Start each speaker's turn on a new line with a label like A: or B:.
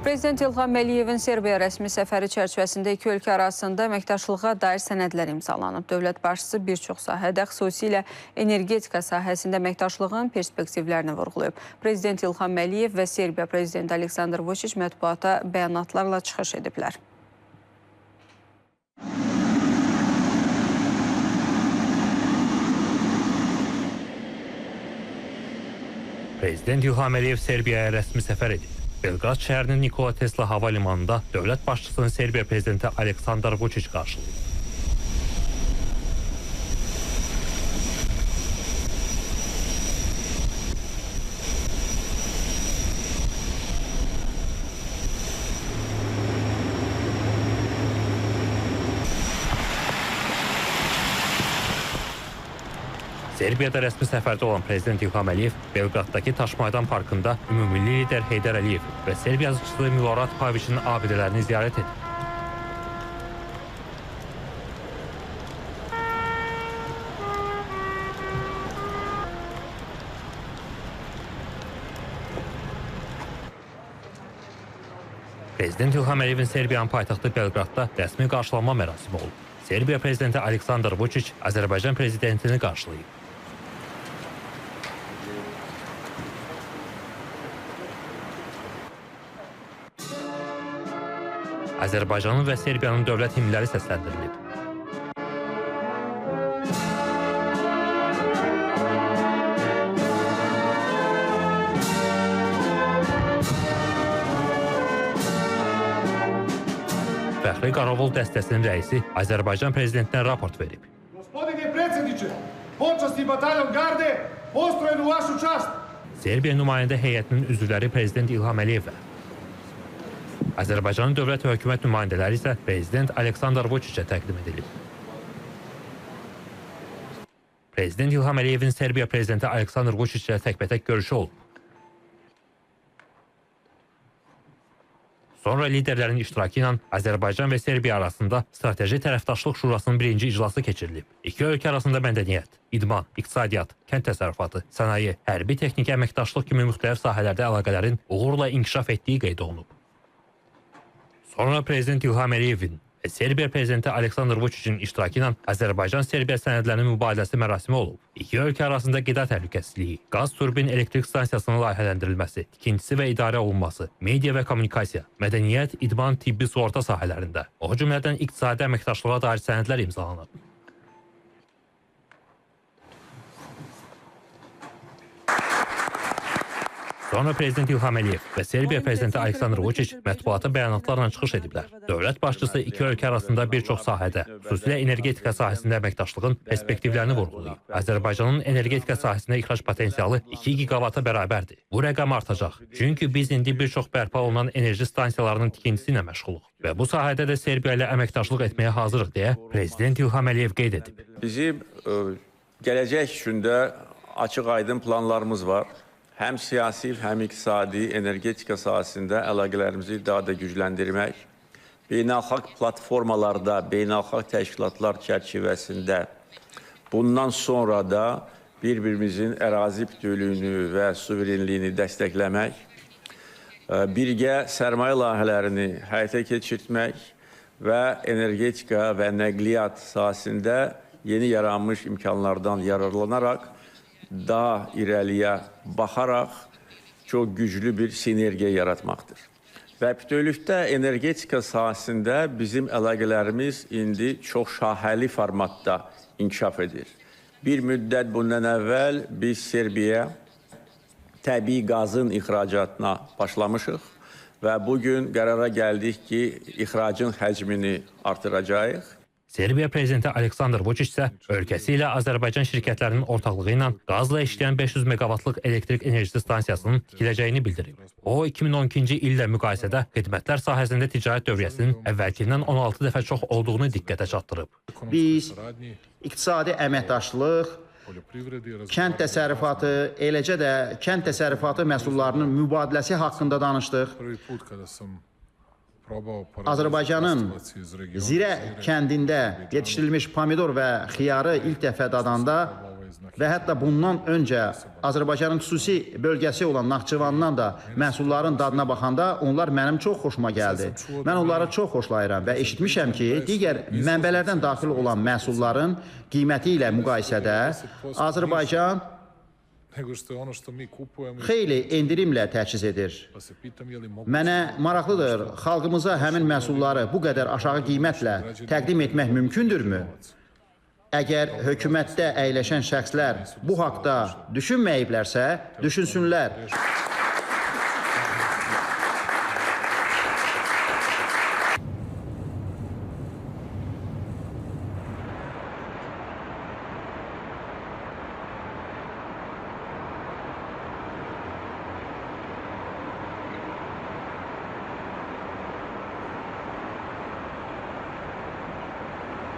A: Prezident İlham Əliyevin Serbiya rəsmi səfəri çərçivəsində iki ölkə arasında əməkdaşlığa dair sənədlər imzalanıb. Dövlət başçısı bir çox sahədə, xüsusilə energetika sahəsində əməkdaşlığın perspektivlərini vurğulayıb. Prezident İlham Əliyev və Serbiya Prezidenti Aleksandr Vučić mətbuata bəyanatlarla çıxış ediblər.
B: Prezident İlham Əliyev Serbiyaya rəsmi səfər edib. Belqrad şəhərinin Nikola Tesla hava limanında dövlət başçısının Serbiya prezidenti Aleksandr Vučić qarşılayıb. Serbiyada rəsmi səfərdə olan Prezident İlham Əliyev Belqraddakı Taşmaydan parkında ümumilli lider Heydər Əliyev və Serb yazıçısı Milorad Pavićin abidələrini ziyarət edib. Prezident İlham Əliyevin Serbiyanın paytaxtı Belqradda rəsmi qarşılanma mərasimi olub. Serbiya prezidenti Aleksandr Vučić Azərbaycan prezidentini qarşılayıb. Azərbaycanın və Serbiyanın dövlət himnləri səsləndirilib. Fəxri Qaravul dəstəsinin rəisi Azərbaycan prezidentinə raport verib.
C: Gospodine predsjedniče, počasni batalyon Garde postrojen u vašu čast.
B: Serbiya nümayəndə heyətinin üzvləri Prezident İlham Əliyevə, Azərbaycanın dövlət və hökumət nümayəndələri isə Prezident Aleksandr Vučićə təqdim edilib. Prezident İlham Əliyevin Serbiya prezidenti Aleksandr Vučićlə təkbətək görüşü olub. Sonra liderlərin iştirakı ilə Azərbaycan və Serbiya arasında Strateji Tərəfdaşlıq Şurasının birinci iclası keçirilib. İki ölkə arasında mədəniyyət, idman, iqtisadiyyat, kənd təsərrüfatı, sənaye, hərbi texniki əməkdaşlıq kimi müxtəlif sahələrdə əlaqələrin uğurla inkişaf etdiyi qeyd olunub. Sonra Prezident İlham Əliyevin və Serbiya prezidenti Aleksandr Vučićin iştirakı ilə Azərbaycan-Serbiya sənədlərinin mübadiləsi mərasimi olub. İki ölkə arasında qida təhlükəsizliyi, qaz turbin elektrik stansiyasının layihələndirilməsi, tikintisi və idarə olunması, media və kommunikasiya, mədəniyyət, idman, tibbi sığorta sahələrində, o cümlədən iqtisadi əməkdaşlığa dair sənədlər imzalanıb. Sonra Prezident İlham Əliyev və Serbiya prezidenti Aleksandr Vučić mətbuata bəyanatlarla çıxış ediblər. Dövlət başçısı iki ölkə arasında bir çox sahədə, xüsusilə energetika sahəsində əməkdaşlığın perspektivlərini vurğulayıb. Azərbaycanın energetika sahəsində ixrac potensialı 2 gigavata bərabərdir. Bu rəqəm artacaq, çünki biz indi bir çox bərpa olunan enerji stansiyalarının tikintisi ilə məşğuluq və bu sahədə də Serbiya ilə əməkdaşlıq etməyə hazırıq deyə Prezident İlham Əliyev qeyd edib.
D: Bizim gələcək üçün də açıq-aydın planlarımız var. Həm siyasi, həm iqtisadi, energetika sahəsində əlaqələrimizi daha da gücləndirmək, beynəlxalq platformalarda, beynəlxalq təşkilatlar çərçivəsində bundan sonra da bir-birimizin ərazi bütövlüyünü və suverenliyini dəstəkləmək, birgə sərmayə layihələrini həyata keçirtmək və energetika və nəqliyyat sahəsində yeni yaranmış imkanlardan yararlanaraq daha irəliyə baxaraq çox güclü bir sinergiya yaratmaqdır. Və bütövlükdə energetika sahəsində bizim əlaqələrimiz indi çox şaxəli formatda inkişaf edir. Bir müddət bundan əvvəl biz Serbiyaya təbii qazın ixracatına başlamışıq və bugün qərara gəldik ki, ixracın həcmini artıracağıq.
B: Serbiya prezidenti Aleksandr Vučić isə ölkəsi ilə Azərbaycan şirkətlərinin ortaqlığı ilə qazla işləyən 500 meqavatlıq elektrik enerjisi stansiyasının tikiləcəyini bildirib. O, 2012-ci illə müqayisədə xidmətlər sahəsində ticarət dövriyyəsinin əvvəlkindən 16 dəfə çox olduğunu diqqətə çatdırıb.
E: Biz iqtisadi əməkdaşlıq, kənd təsərrüfatı, eləcə də kənd təsərrüfatı məhsullarının mübadiləsi haqqında danışdıq. Azərbaycanın Zirə kəndində yetişdirilmiş pomidor və xiyarı ilk dəfə dadanda və hətta bundan öncə Azərbaycanın xüsusi bölgəsi olan Naxçıvandan da məhsulların dadına baxanda onlar mənim çox xoşuma gəldi. Mən onları çox xoşlayıram və eşitmişəm ki, digər mənbələrdən daxil olan məhsulların qiyməti ilə müqayisədə Azərbaycan xeyli endirimlə təchiz edir. Mənə maraqlıdır, xalqımıza həmin məhsulları bu qədər aşağı qiymətlə təqdim etmək mümkündürmü? Əgər hökumətdə əyləşən şəxslər bu haqda düşünməyiblərsə, düşünsünlər.